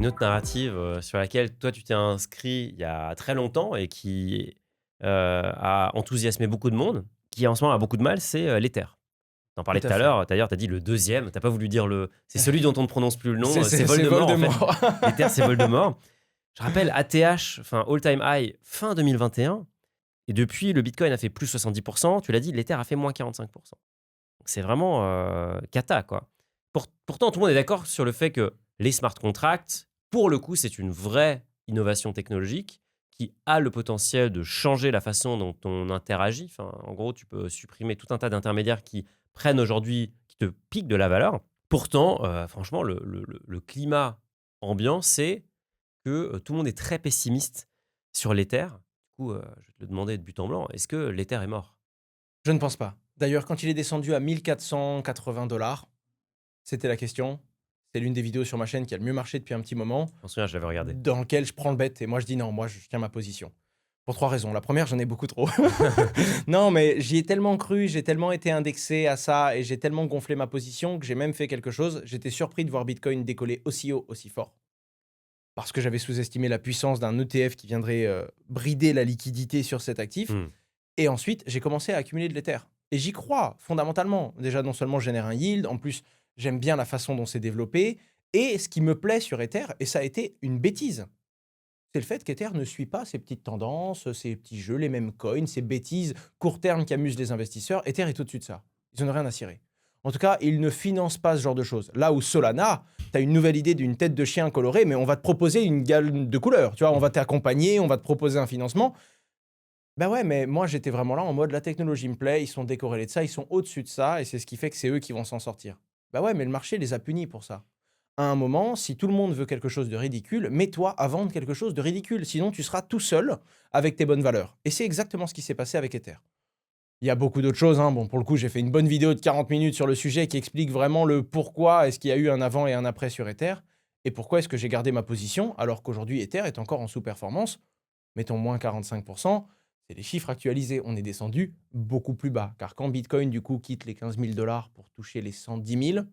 une autre narrative sur laquelle toi tu t'es inscrit il y a très longtemps et qui a enthousiasmé beaucoup de monde, qui en ce moment a beaucoup de mal, c'est l'Ether. T'en Tout parlais à tout à fait. l'heure, d'ailleurs, tu as dit le deuxième, t'as pas voulu dire le. C'est celui dont on ne prononce plus le nom, c'est C'est Voldemort en fait. Voldemort. L'Ether, c'est Voldemort. Je rappelle, ATH, enfin all-time high, fin 2021, et depuis, le Bitcoin a fait plus 70%, tu l'as dit, l'Ether a fait moins 45%. Donc c'est vraiment cata, quoi. Pourtant, tout le monde est d'accord sur le fait que les smart contracts, pour le coup, c'est une vraie innovation technologique qui a le potentiel de changer la façon dont on interagit. Enfin, en gros, tu peux supprimer tout un tas d'intermédiaires qui prennent aujourd'hui, qui te piquent de la valeur. Pourtant, franchement, le climat ambiant, c'est que tout le monde est très pessimiste sur l'Ether. Du coup, je vais te le demander de but en blanc. Est-ce que l'Ether est mort? Je ne pense pas. D'ailleurs, quand il est descendu à 1 480 $, c'était la question. C'est l'une des vidéos sur ma chaîne qui a le mieux marché depuis un petit moment, Je m'en souviens, je l'avais regardé. dans lequel je prends le bet et moi je dis non, moi je tiens ma position. Pour 3 raisons. La première, j'en ai beaucoup trop. Non, mais j'y ai tellement cru, j'ai tellement été indexé à ça et j'ai tellement gonflé ma position que j'ai même fait quelque chose. J'étais surpris de voir Bitcoin décoller aussi haut, aussi fort. Parce que j'avais sous-estimé la puissance d'un ETF qui viendrait brider la liquidité sur cet actif. Hmm. Et ensuite, j'ai commencé à accumuler de l'Ether. Et j'y crois fondamentalement. Déjà, non seulement je génère un yield, en plus, j'aime bien la façon dont c'est développé. Et ce qui me plaît sur Ether, et ça a été une bêtise, c'est le fait qu'Ether ne suit pas ces petites tendances, ces petits jeux, les mêmes coins, ces bêtises court terme qui amusent les investisseurs. Ether est au-dessus de ça. Ils n'en ont rien à cirer. En tout cas, ils ne financent pas ce genre de choses. Là où Solana, tu as une nouvelle idée d'une tête de chien colorée, mais on va te proposer une gamme de couleurs. Tu vois, on va t'accompagner, on va te proposer un financement. Bah ouais, mais moi j'étais vraiment là en mode la technologie me plaît, ils sont décorrélés de ça, ils sont au-dessus de ça, et c'est ce qui fait que c'est eux qui vont s'en sortir. Bah ouais, mais le marché les a punis pour ça. À un moment, si tout le monde veut quelque chose de ridicule, mets-toi à vendre quelque chose de ridicule, sinon tu seras tout seul avec tes bonnes valeurs. Et c'est exactement ce qui s'est passé avec Ether. Il y a beaucoup d'autres choses, hein. Bon, pour le coup, j'ai fait une bonne vidéo de 40 minutes sur le sujet qui explique vraiment le pourquoi est-ce qu'il y a eu un avant et un après sur Ether, et pourquoi est-ce que j'ai gardé ma position alors qu'aujourd'hui Ether est encore en sous-performance. Mettons moins 45%, c'est les chiffres actualisés. On est descendu beaucoup plus bas. Car quand Bitcoin, du coup, quitte les 15 000 $ pour toucher les 110 000,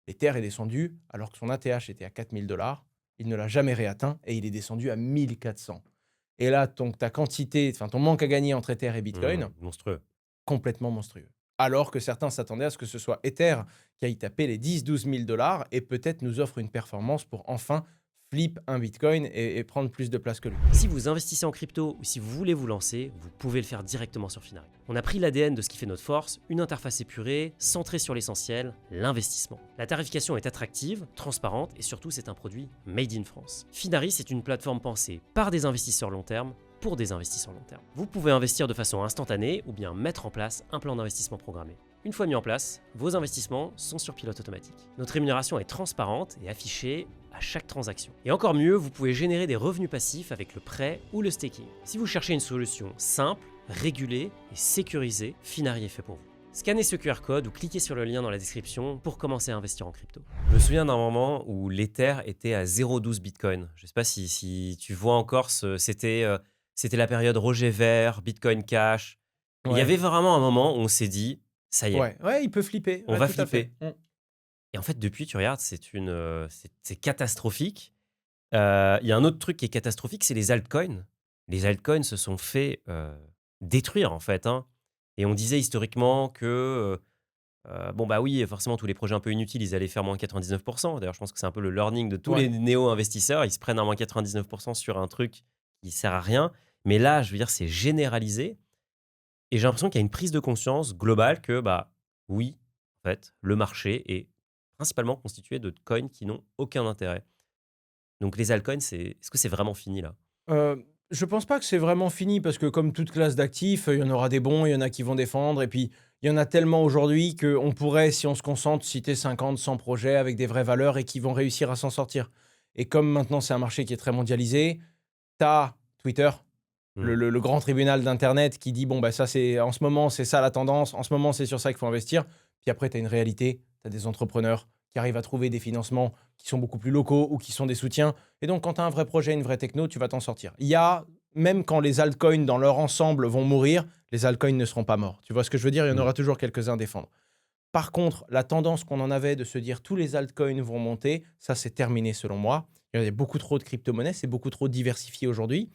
l'Ether est descendu alors que son ATH était à 4 000 $. Il ne l'a jamais réatteint et il est descendu à 1400. Et là, ta quantité, enfin ton manque à gagner entre Ether et Bitcoin, Monstrueux. complètement monstrueux. Alors que certains s'attendaient à ce que ce soit Ether qui aille taper les 10-12 000 $ et peut-être nous offre une performance pour enfin flip un Bitcoin et prendre plus de place que lui. Si vous investissez en crypto ou si vous voulez vous lancer, vous pouvez le faire directement sur Finari. On a pris l'ADN de ce qui fait notre force, une interface épurée, centrée sur l'essentiel, l'investissement. La tarification est attractive, transparente et surtout c'est un produit made in France. Finari, c'est une plateforme pensée par des investisseurs long terme pour des investisseurs long terme. Vous pouvez investir de façon instantanée ou bien mettre en place un plan d'investissement programmé. Une fois mis en place, vos investissements sont sur pilote automatique. Notre rémunération est transparente et affichée à chaque transaction. Et encore mieux, vous pouvez générer des revenus passifs avec le prêt ou le staking. Si vous cherchez une solution simple, régulée et sécurisée, Finari est fait pour vous. Scannez ce QR code ou cliquez sur le lien dans la description pour commencer à investir en crypto. Je me souviens d'un moment où l'Ether était à 0,12 Bitcoin. Je ne sais pas si tu vois encore, c'était la période Roger Ver, Bitcoin Cash. Il y Ouais. avait vraiment un moment où on s'est dit, ça y est, Ouais, il peut flipper. on Ouais, va tout à fait. flipper. Et en fait, depuis, tu regardes, c'est catastrophique. Il y a un autre truc qui est catastrophique, c'est les altcoins. Les altcoins se sont fait détruire, en fait, hein. Et on disait historiquement que, bon, bah oui, forcément, tous les projets un peu inutiles, ils allaient faire moins 99%. D'ailleurs, je pense que c'est un peu le learning de tous les Ouais. néo-investisseurs. Ils se prennent un moins 99% sur un truc qui sert à rien. Mais là, je veux dire, c'est généralisé. Et j'ai l'impression qu'il y a une prise de conscience globale que, bah oui, en fait, le marché est principalement constitué de coins qui n'ont aucun intérêt. Donc les altcoins, est-ce que c'est vraiment fini là? Je pense pas que c'est vraiment fini parce que comme toute classe d'actifs, il y en aura des bons, il y en a qui vont défendre et puis il y en a tellement aujourd'hui qu'on pourrait, si on se concentre, citer 50, 100 projets avec des vraies valeurs et qui vont réussir à s'en sortir. Et comme maintenant c'est un marché qui est très mondialisé, tu as Twitter, le Mmh. le le grand tribunal d'internet qui dit: «Bon, bah, ça c'est en ce moment, c'est ça la tendance, en ce moment, c'est sur ça qu'il faut investir». Puis après tu as une réalité, tu as des entrepreneurs qui arrivent à trouver des financements qui sont beaucoup plus locaux ou qui sont des soutiens. Et donc, quand tu as un vrai projet, une vraie techno, tu vas t'en sortir. Il y a, même quand les altcoins dans leur ensemble vont mourir, les altcoins ne seront pas morts. Tu vois ce que je veux dire? Il y en Mmh. aura toujours quelques-uns à défendre. Par contre, la tendance qu'on en avait de se dire tous les altcoins vont monter, ça c'est terminé selon moi. Il y a beaucoup trop de crypto-monnaies, c'est beaucoup trop diversifié aujourd'hui.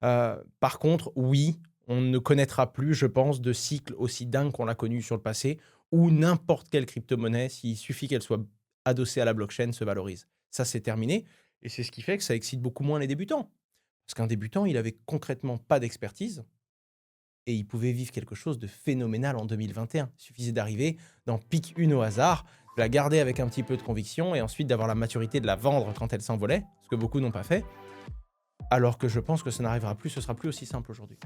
Par contre, oui, on ne connaîtra plus, je pense, de cycle aussi dingue qu'on l'a connu sur le passé, où n'importe quelle crypto-monnaie, s'il suffit qu'elle soit adossée à la blockchain, se valorise. Ça, c'est terminé et c'est ce qui fait que ça excite beaucoup moins les débutants. Parce qu'un débutant, il avait concrètement pas d'expertise et il pouvait vivre quelque chose de phénoménal en 2021. Il suffisait d'arriver, d'en pique une au hasard, de la garder avec un petit peu de conviction et ensuite d'avoir la maturité de la vendre quand elle s'envolait, ce que beaucoup n'ont pas fait. Alors que je pense que ça n'arrivera plus, ce sera plus aussi simple aujourd'hui.